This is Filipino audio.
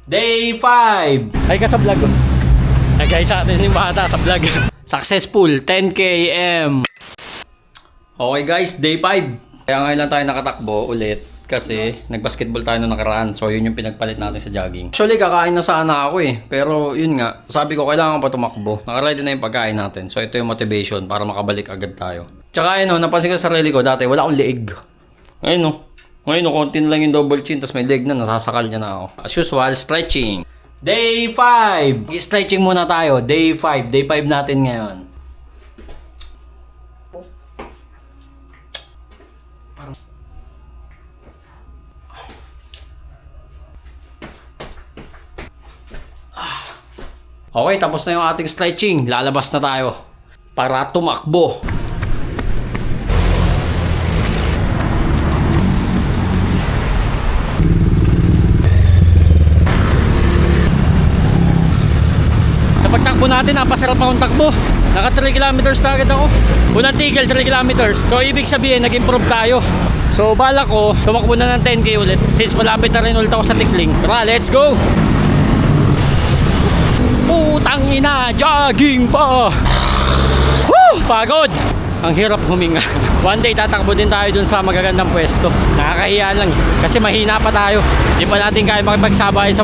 Day 5. Ay ka sa vlog. Ay guys, sa atin yung bata sa vlog. Successful 10 km. Okay guys, day 5. Kaya ngayon lang tayo nakatakbo ulit kasi nagbasketball tayo nung nakaraan. So yun yung pinagpalit natin sa jogging. Actually kakain na sana ako eh. Pero yun nga, sabi ko kailangan pa tumakbo. Nakaready na yung pagkain natin. So ito yung motivation para makabalik agad tayo. Tsaka ayun napansin ko sa sarili ko dati wala akong leeg. Ayun Ngayon, konti na lang yung double chin, tapos may leg na, nasasakal niya na ako. As usual, stretching. Day 5! Stretching muna tayo. Day 5. Day 5 natin ngayon. Okay, tapos na yung ating stretching. Lalabas na tayo para tumakbo. Pagtakbo natin, napasarap akong takbo. Naka 3 kilometers na agad ako. Unang tigil, 3 kilometers. So, ibig sabihin, nag-improve tayo. So, bala ko, tumakbo na ng 10k ulit. Since malapit na rin ulit ako sa tikling. Tara, let's go! Putang ina, jogging pa! Woo! Pagod! Ang hirap huminga. One day, tatakbo din tayo dun sa magagandang pwesto. Nakakahiya lang kasi mahina pa tayo. Di pa natin kaya makipagsabayan sa